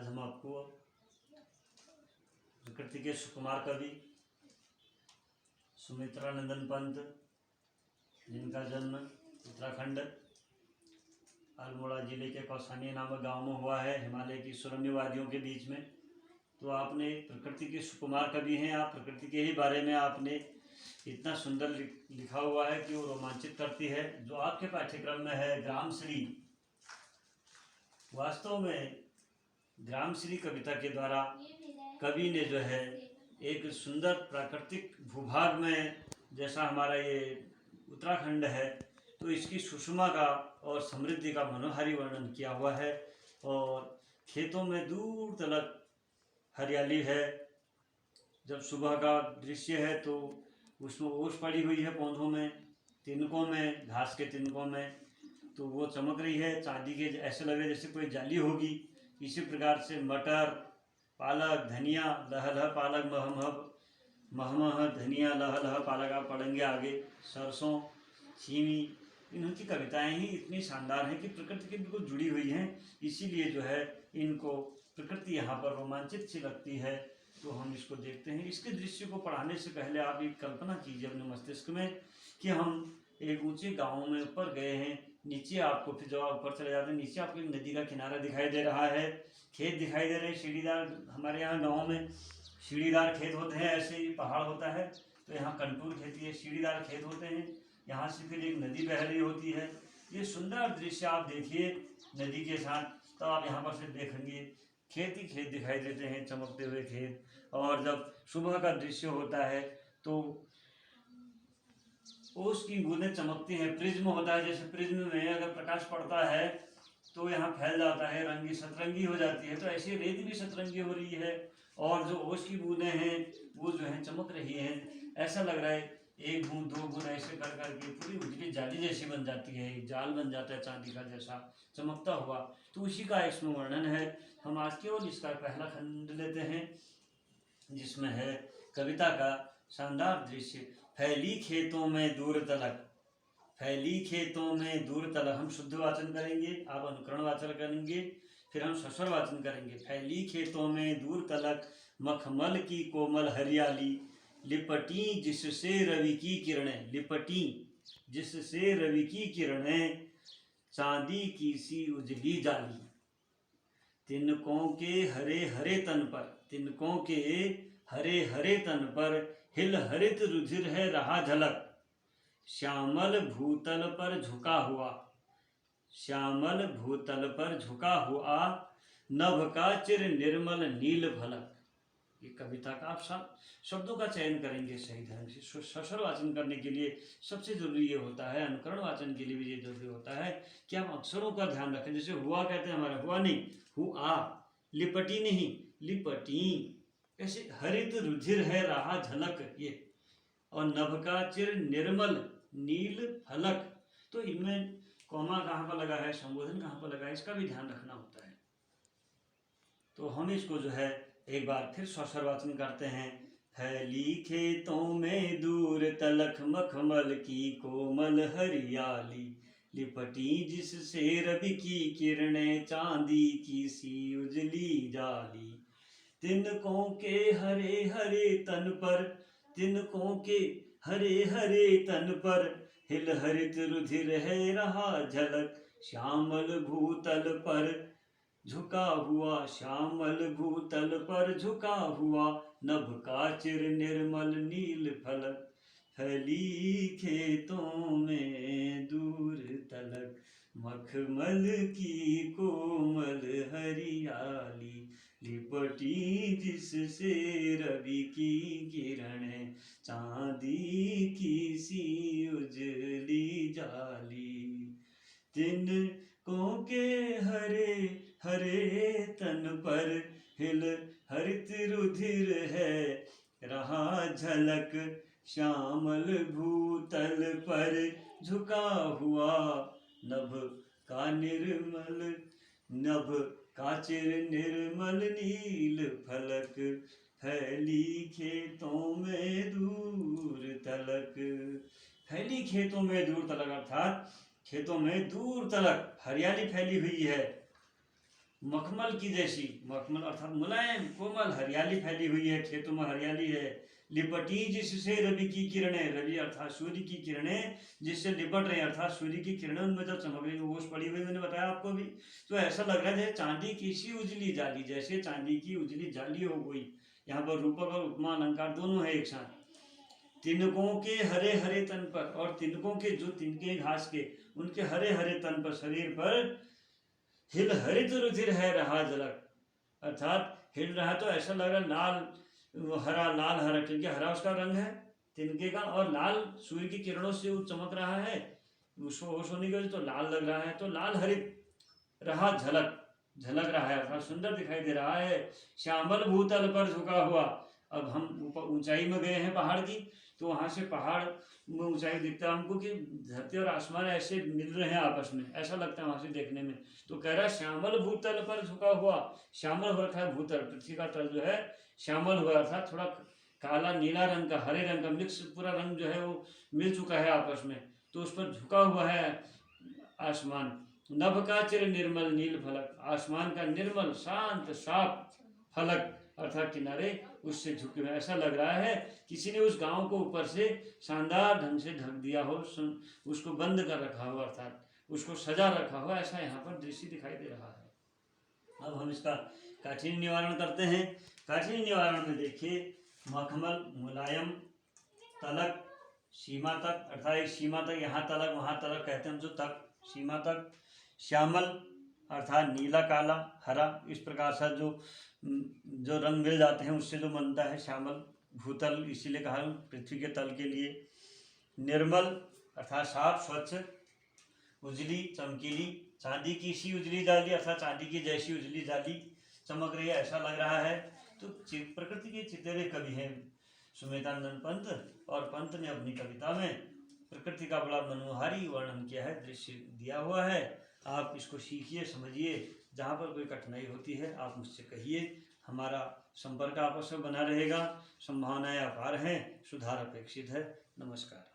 आज हम आपको प्रकृति के सुकुमार कवि सुमित्रा नंदन पंत, जिनका जन्म उत्तराखंड अल्मोड़ा जिले के कौसानी नामक गांव में हुआ है, हिमालय की सुरम्य वादियों के बीच में। तो आपने प्रकृति के सुकुमार कवि हैं, आप प्रकृति के ही बारे में आपने इतना सुंदर लिखा हुआ है कि वो रोमांचित करती है। जो आपके पाठ्यक्रम में है ग्रामश्री, वास्तव में ग्रामश्री कविता के द्वारा कवि ने जो है एक सुंदर प्राकृतिक भूभाग में, जैसा हमारा ये उत्तराखंड है, तो इसकी सुषमा का और समृद्धि का मनोहारी वर्णन किया हुआ है। और खेतों में दूर तलक हरियाली है। जब सुबह का दृश्य है तो उसमें ओस पड़ी हुई है पौधों में, तिनकों में, घास के तिनकों में, तो वो चमक रही है चांदी के, ऐसे लगे जैसे कोई जाली होगी। इसी प्रकार से मटर, पालक, धनिया, लह पालक, महमह धनिया, लह पालक, आप पढ़ेंगे आगे, सरसों, छीमी, इनकी कविताएं ही इतनी शानदार हैं कि प्रकृति के बिल्कुल जुड़ी हुई हैं। इसीलिए जो है इनको प्रकृति यहाँ पर रोमांचित सी लगती है। तो हम इसको देखते हैं। इसके दृश्य को पढ़ाने से पहले आप एक कल्पना कीजिए अपने मस्तिष्क में कि हम एक ऊंचे गांव में ऊपर गए हैं, नीचे आपको, फिर जब आप ऊपर चले जाते हैं नीचे आपको एक नदी का किनारा दिखाई दे रहा है, खेत दिखाई दे रहे हैं सीढ़ीदार। हमारे यहाँ गाँव में सीढ़ीदार खेत होते हैं, ऐसे ही पहाड़ होता है, तो यहाँ कंटूर खेती है, सीढ़ीदार खेत होते हैं। यहाँ से फिर एक नदी बह रही होती है। ये सुंदर दृश्य आप देखिए नदी के साथ, तो आप यहाँ पर से देखेंगे खेत ही खेत दिखाई देते हैं, चमकते हुए खेत। और जब सुबह का दृश्य होता है तो ओस की बूंदें चमकती हैं, प्रिज्म होता है, जैसे प्रिज्म में अगर प्रकाश पड़ता है तो यहाँ फैल जाता है, रंगी सतरंगी हो जाती है, तो ऐसी रेत भी सतरंगी हो रही है। और जो ओस की बूंदें हैं वो जो है चमक रही हैं। ऐसा लग रहा है एक बूंद दो बूंद ऐसे कर करके पूरी उजली जाली जैसी बन जाती है, एक जाल बन जाता है चांदी का जैसा चमकता हुआ। तो उसी का इसमें वर्णन है। हम आज केवल इसका पहला खंड लेते हैं, जिसमें है कविता का शानदार दृश्य। फैली खेतों में दूर तलक, फैली खेतों में दूर तलक। हम शुद्ध वाचन करेंगे, आप अनुकरण वाचन करेंगे, फिर हम सस्वर वाचन करेंगे। फैली खेतों में दूर तलक, मखमल की कोमल हरियाली, लिपटी जिससे रवि की किरणें, लिपटी जिससे रवि की किरणें, चांदी की सी उजली जाली। तिनकों के हरे हरे तन पर, तिनकों के हरे हरे तन पर, हिल हरित रुधिर है रहा झलक। श्यामल भूतल पर झुका हुआ, श्यामल भूतल पर झुका हुआ, नभ का चिर निर्मल नील फलक। ये कविता का आप शब्दों का चयन करेंगे सही ढंग से। सस्वर वाचन करने के लिए सबसे जरूरी ये होता है, अनुकरण वाचन के लिए भी ये जरूरी होता है कि आप अक्षरों का ध्यान रखें। जैसे हुआ कहते हैं हमारा, हुआ नहीं, हुआ, लिपटी नहीं, लिपटी। ऐसे हरित रुधिर है रहा झलक, ये, और नभ का चिर निर्मल नील फलक। तो इनमें कॉमा कहाँ पर लगा है, संबोधन कहाँ पर लगा है, इसका भी ध्यान रखना होता है। तो हम इसको जो है एक बार फिर सस्वर वाचन करते हैं। फैली खेतों में दूर तलक, मखमल की कोमल हरियाली, लिपटी जिससे रवि की किरणें, चांदी की सी उजली जाली। तिनकों के हरे हरे तन पर, तिनकों के हरे हरे तन पर, हिल हरित रुधिर है रहा झलक। श्यामल भूतल पर झुका हुआ, श्यामल भूतल पर झुका हुआ, नभ का चिर निर्मल नील फलक। फैली खेतों में दूर तलक, मखमल की कोमल हरियाली, लिपटी जिससे रवि की किरणें, चांदी की सी उजली जाली। तिनकों के हरे हरे तन पर, हिल हरित रुधिर है रहा झलक। श्यामल भूतल पर झुका हुआ, नभ का निर्मल, नभ का चिर निर्मल नील फलक। फैली खेतों में दूर तलक, फैली खेतों में दूर तलक अर्थात खेतों में दूर तलक हरियाली फैली हुई है। मखमल की जैसी, मखमल अर्थात मुलायम कोमल, हरियाली फैली हुई है, खेतों में हरियाली है। लिपटी जिससे रवि की किरणें, रवि अर्थात सूर्य की किरणें जिससे लिपट रहे हैं, अर्थात सूर्य की किरणें उनमें जब चमक रही, ओस पड़ी हुई, मैंने बताया आपको भी। तो ऐसा लग रहा है जैसे चांदी की सी उजली जाली, जैसे चांदी की उजली जाली हो गई। यहाँ पर रूपक और उपमा अलंकार दोनों है एक साथ। तिनकों के हरे हरे तन पर, और तिनकों के जो तिनके घास के, उनके हरे हरे तन पर, शरीर पर हिल हरित रुधिर है रहा झलक, अर्थात हिल रहा तो ऐसा लग रहा लाल हरा, लाल हरा, क्योंकि हरा उसका रंग है तिनके का, और लाल सूर्य की किरणों से वो चमक रहा है, उसको होश होने की वजह तो लाल लग रहा है, तो लाल हरित रहा झलक, झलक रहा है अर्थात सुंदर दिखाई दे रहा है। श्यामल भूतल पर झुका हुआ, अब हम ऊपर ऊंचाई में गए हैं पहाड़ की, तो वहां से पहाड़ में ऊंचाई दिखता है हमको कि धरती और आसमान ऐसे मिल रहे हैं आपस में, ऐसा लगता है वहां से देखने में। तो कह रहा है श्यामल भूतल पर झुका हुआ, श्यामल हो रखा है भूतल, पृथ्वी का तल जो है श्यामल हुआ, अर्थात थोड़ा काला नीला रंग का, हरे रंग का मिक्स पूरा रंग जो है वो मिल चुका है आपस में, तो उस पर झुका हुआ है आसमान। नभ का चिर निर्मल नील फलक, आसमान का निर्मल शांत साफ फलक अर्थात किनारे उससे झुके हुए, ऐसा लग रहा है किसी ने उस गांव को ऊपर से शानदार ढंग से ढक दिया हो, उसको बंद कर रखा हो, अर्थात उसको सजा रखा हो, ऐसा यहाँ पर दृश्य दिखाई दे रहा है। अब हम इसका काठिन्य निवारण करते हैं। काठिन्य निवारण में देखिए, मखमल मुलायम, तलक सीमा तक, अर्थात एक सीमा तक, यहाँ तलक वहाँ तलक कहते हैं हम जो तक, सीमा तक। श्यामल अर्थात नीला काला हरा, इस प्रकार से जो रंग मिल जाते हैं उससे जो बनता है श्यामल। भूतल इसीलिए कहा पृथ्वी के तल के लिए। निर्मल अर्थात साफ स्वच्छ। उजली चमकीली, चांदी की सी उजली जाली, अर्थात चांदी की जैसी उजली जाली चमक रही है, ऐसा लग रहा है। तो प्रकृति के चितरे कवि हैं सुमेधानंद पंत, और पंत ने अपनी कविता में प्रकृति का बड़ा मनोहारी वर्णन किया है, दृश्य दिया हुआ है। आप इसको सीखिए, समझिए, जहाँ पर कोई कठिनाई होती है आप मुझसे कहिए, हमारा संपर्क आपस में बना रहेगा। संभावनाएं अपार हैं, सुधार अपेक्षित है। नमस्कार।